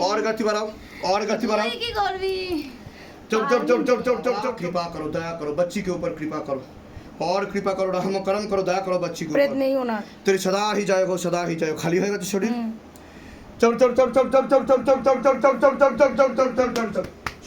और गति बढ़ाओ, और गति बढ़ाओ। তুই কি করবি? कृपा करो, दया करो, बच्ची के ऊपर कृपा करो, और कृपा करो, रहम करम करो, दया करो बच्ची के प्रेत ऊपर। नहीं होना। तेरी सदा ही जाए हो, सदा ही जाए। खाली होएगा तो शरीर।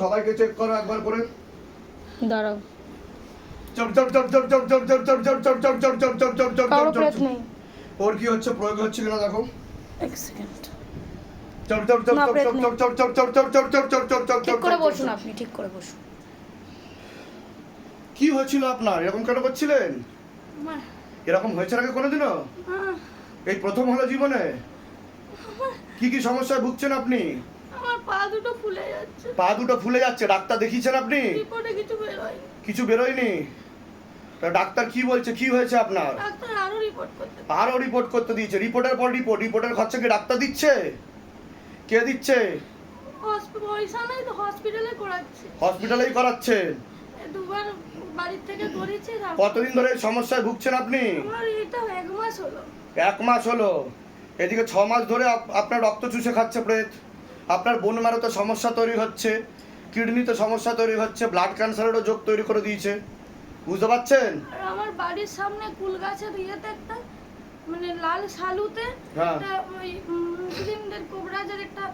সবাইকে চেক করো একবার করে। দাঁড়াও। কারো প্রেত নেই। ওর কি হচ্ছে, প্রয়োগ হচ্ছে কিনা দেখো। এক সেকেন্ড। ঠিক করে বসুন আপনি, ঠিক করে বসুন। কি হয়েছিল আপনার, এরকম কেন করছিলেন? এরকম হয়েছে আগে কোনোদিনও? এই প্রথম হলো জীবনে? কি কি সমস্যায় ভুগছেন আপনি? আমার পা দুটো ফুলে যাচ্ছে। পা দুটো ফুলে যাচ্ছে, ডাক্তার দেখিয়েছেন আপনি? রিপোর্টে কিছু বেরোয়। কিছু বেরোয়নি? তা ডাক্তার কি বলছে, কি হয়েছে আপনার? ডাক্তার আরো রিপোর্ট করতে। আরো রিপোর্ট করতে দিয়েছে, রিপোর্টের পর রিপোর্ট। রিপোর্টের খরচা কি ডাক্তার দিচ্ছে? কে দিচ্ছে? পয়সা নাই তো হসপিটালে করাচ্ছে। হসপিটালেই করাচ্ছেন? দুবার বাড়ি থেকে করেছি। কতদিন ধরে এই সমস্যায় ভুগছেন আপনি? আমার এটা 1 মাস হলো। 1 মাস হলো। এদিকে 6 মাস ধরে আপনার রক্ত চুষে খাচ্ছে প্রেত। আপনার বোন মারোতে সমস্যা তৈরি হচ্ছে, কিডনিতে সমস্যা তৈরি হচ্ছে, ব্লাড ক্যান্সারেরও যোগ তৈরি করে দিয়েছে। বুঝতে পারছেন? আর আমার বাড়ির সামনে কুল গাছের ইয়েতে একটা মানে লাল শালুতে হ্যাঁ। একটা ওই মুসলিমদের কোবরাজের একটা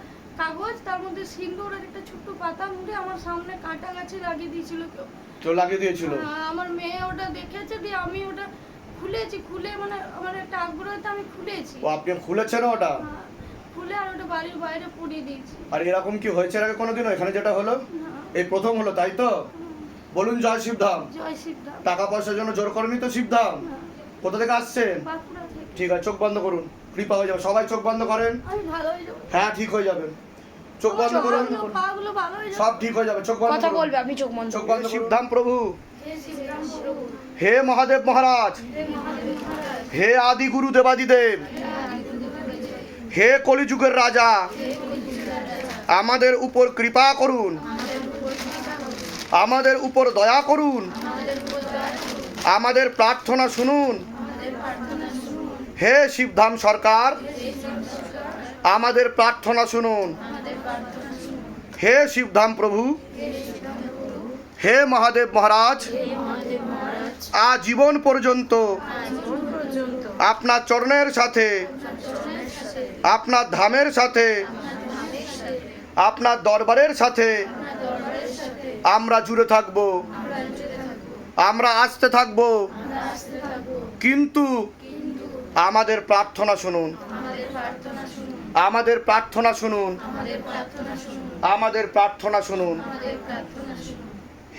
কাগজ, তার মধ্যে সিন্দুরের একটা ছোট্ট পাতা মুড়ে আমার সামনে কাটা গাছে লাগিয়ে দিয়েছিল কেউ। কেউ লাগিয়ে দিয়েছিল? আমার মেয়ে ওটা দেখেছে, দিয়ে আমি ওটা খুলেছি, খুলে মানে আমার একটা আগ্রহতে আমি খুলেছি। ও আপনি খুলেছেন ওটা? খুলে আর ওটা বাড়ির বাইরে পুড়িয়ে দিয়েছি। আর এরকম কি হয়েছে আগে কোনোদিনও? এখানে যেটা হলো এই প্রথম হলো, তাই তো? বলুন জয় শিবধাম। জয় শিবধাম। টাকা পয়সার জন্য জোর করেনি তো শিবধাম? কোথা থেকে আসছেন? বাঁকুড়া থেকে। ঠিক আছে, চোখ বন্ধ করুন, কৃপা হয়ে যাবে। সবাই চোখ বন্ধ করেন। আমি ভালো হয়ে যাবো। হ্যাঁ, ঠিক হয়ে যাবেন। চোখ বন্ধ করুন, পাগুলো ভালো হয়ে যাবে। সব ঠিক হয়ে যাবে। চোখ বন্ধ কথা করুন, বলবে, আপনি চোখ বন্ধ চোখ করুন। বন্ধ। শিবধাম প্রভু, জয় শিবধাম প্রভু। হে মহাদেব মহারাজ, হে আদি গুরু দেবাদিদেব, হে কলিযুগের রাজা, আমাদের উপর কৃপা করুন, আমাদের উপর দয়া করুন, আমাদের প্রার্থনা শুনুন। হে শিবধাম সরকার, আমাদের প্রার্থনা শুনুন। হে শিবধাম প্রভু, হে মহাদেব মহারাজ, আজীবন পর্যন্ত আপনার চরণের সাথে, আপনার ধামের সাথে, আপনার দরবারের সাথে আমরা জুড়ে থাকবো, আমরা আসতে থাকবো। কিন্তু আমাদের প্রার্থনা শুনুন, আমাদের প্রার্থনা শুনুন, আমাদের প্রার্থনা শুনুন।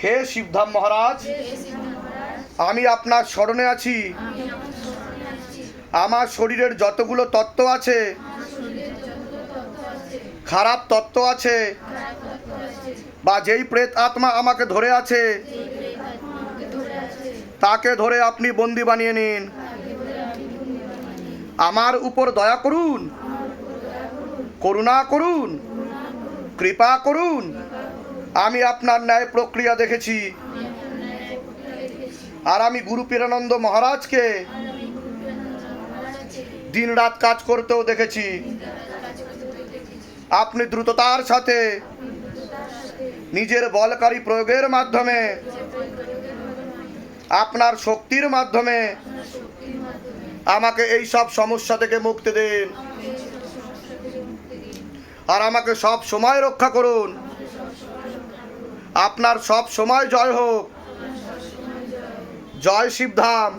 হে শিবধাম মহারাজ, আমি আপনার শরণে আছি। আমার শরীরের যতগুলো তত্ত্ব আছে, খারাপ তত্ত্ব আছে, বা যেই প্রেত আত্মা আমাকে ধরে আছে, তাকে ধরে আপনি বন্দি বানিয়ে নিন। আমার উপর দয়া করুন, করুণা করুন, কৃপা করুন। আমি আপনার ন্যায় প্রক্রিয়া দেখেছি, আর আমি গুরু পীরানন্দ মহারাজকে দিন রাত কাজ করতেও দেখেছি। আপনি দ্রুততার সাথে নিজের বলকারী প্রয়োগের মাধ্যমে, আপনার শক্তির মাধ্যমে আমাকে এই সব সমস্যা থেকে মুক্তি দিন। আর আমাকে সব সময় রক্ষা করুন। আপনার সব সময় জয় হোক। জয় শিবধাম,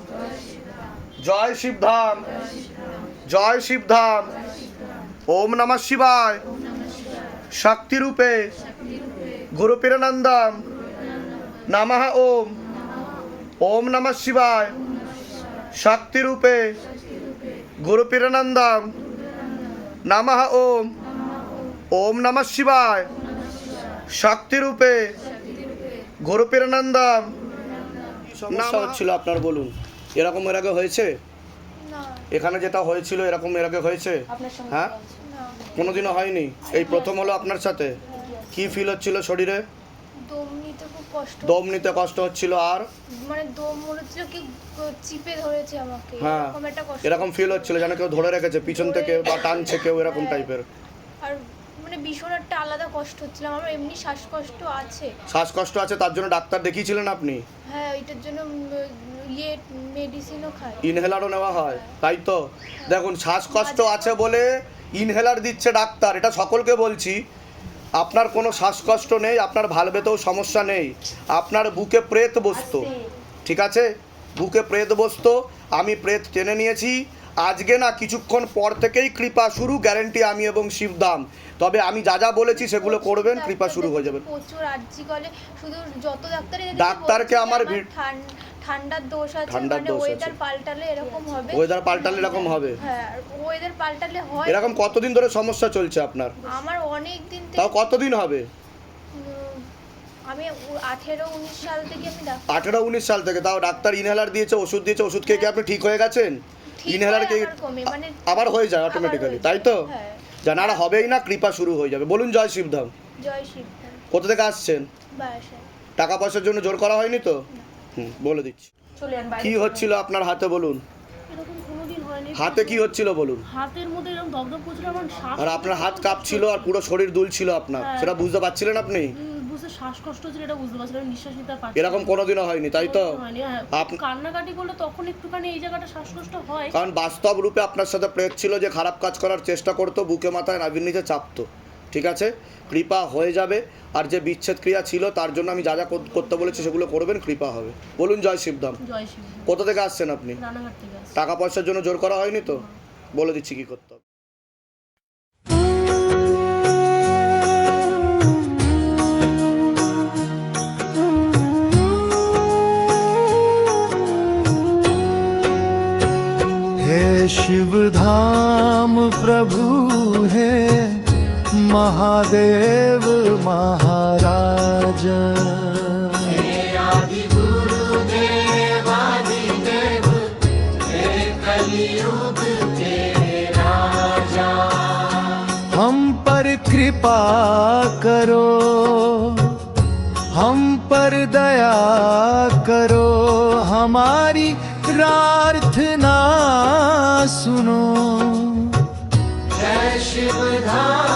জয় শিবধাম, জয় শিবধাম। ওম নমঃ শিবায়। শক্তি রূপে গুরু পীরানন্দম নমঃ ওম। ওম নমঃ শিবায়। শক্তি রূপে গুরু পীরানন্দম নমঃ ওম। ওম নমঃ শিবায়। শক্তি রূপে গুরু পীরানন্দম। সমস্যা হচ্ছিল আপনার, বলুন। এরকম এর আগে হয়েছে? না এখানে যেটা হয়েছিল এরকম এর আগে হয়েছে? আপনার সঙ্গে হ্যাঁ, না কোনোদিনও হয়নি, এই প্রথম হলো আপনার সাথে? কি ফিল হচ্ছিল শরীরে? দম নিতে খুব কষ্ট, দম নিতে কষ্ট হচ্ছিল, আর মানে দম মনে হচ্ছিল কি চিপে ধরেছে আমাকে, হ্যাঁ, এরকম একটা কষ্ট, এরকম ফিল হচ্ছিল যেন কেউ ধরে রেখেছে পিছন থেকে বা টানছে কেউ, এরকম টাইপের। আর মানে ভীষণ একটা আলাদা কষ্ট হচ্ছিল। আমার এমনি শ্বাসকষ্ট আছে। শ্বাসকষ্ট আছে, তার জন্য ডাক্তার দেখিয়েছিলেন আপনি? হ্যাঁ, এটার জন্য মেডিসিনও খাই, ইনহেলারও নেওয়া হয়, তাই তো? দেখুন, শ্বাসকষ্ট আছে বলে ইনহেলার দিচ্ছে ডাক্তার, এটা সকলকে বলছি। আপনার কোনো শ্বাসকষ্ট নেই, আপনার ভালভেতেও সমস্যা নেই, আপনার বুকে প্রেত বসতো, ঠিক আছে? বুকে প্রেত বসতো, আমি প্রেত টেনে নিয়েছি। আজকে না, কিছুক্ষণ পর থেকেই কৃপা শুরু, গ্যারেন্টি আমি এবং শিবধাম। তবে আমি যা যা বলেছি সেগুলো করবেন, কৃপা শুরু হয়ে যাবে। প্রচুর আর্জি করে, শুধু যত ডাক্তারই ডাক্তারকে আমার ঠান্ডার দোষ আছে, ঠান্ডার মানে দোষ আছে। ওয়েদার পাল্টালে এরকম হবে, ওয়েদার পাল্টালে এরকম হবে। হ্যাঁ, ওয়েদার পাল্টালে হয়। এরকম কতদিন ধরে সমস্যা চলছে আপনার? আমার অনেক দিন তাও থেকে, কতদিন হবে? আমি 18-19 সাল থেকে আমি 18-19 সাল থেকে? তাও ডাক্তার ইনহেলার দিয়েছে, ওষুধ দিয়েছে, ওষুধ খেয়ে কি আপনি ঠিক হয়ে গেছেন? ইনহেলার খেয়ে মানে আবার হয়ে যায় অটোমেটিক্যালি, তাই তো? হ্যাঁ। জানারা হবেই না, কৃপা শুরু হয়ে যাবে। বলুন জয় শিবধাম। জয় শিব। কোথা থেকে আসছেন? বাসা। টাকা পয়সার জন্য জোর করা হয়নি তো? বলে দিচ্ছি। চলে যান বাইরে। কি হচ্ছিল আপনার হাতে, বলুন? এরকম কোনোদিন হয়নি। হাতে কি হচ্ছিল বলুন? হাতের মধ্যে এরকম দগদগ করছিল, আমার শ্বাস, আর আপনার হাত কাঁপছিল আর পুরো শরীর দুলছিল আপনার, হ্যাঁ। সেটা বুঝতে পারছিলেন আপনি? বুঝতে শ্বাসকষ্ট হচ্ছিল, এটা বুঝতে পারছিলাম, নিঃশ্বাস নিতে পারছি এরকম কোনোদিনও হয়নি, তাই তো? হয়নি। হ্যাঁ, কান্নাকাটি করলে তখন একটুখানি এই জায়গাটা শ্বাসকষ্ট হয়। কারণ বাস্তব রূপে আপনার সাথে প্রেত ছিল যে খারাপ কাজ করার চেষ্টা করতো, বুকে মাথায় নাভির নিচে চাপতো, ঠিক আছে? কৃপা হয়ে যাবে। আর যে বিচ্ছেদ ক্রিয়া ছিল তার জন্য আমি যা যা করতে বলেছি সেগুলো করবেন, কৃপা হবে। বলুন জয় শিবধাম। জয় শিব। কোথা থেকে আসছেন আপনি? রানাঘাট থেকে আসছি। টাকা পয়সার জন্য জোর করা হয়নি তো? বলে দিচ্ছি কি করতে হবে। हे शिव धाम प्रभु हे महादेव महाराज, हम पर कृपा करो, हम पर दया करो, हमारी प्रार्थना सुनो। जय शिव धाम।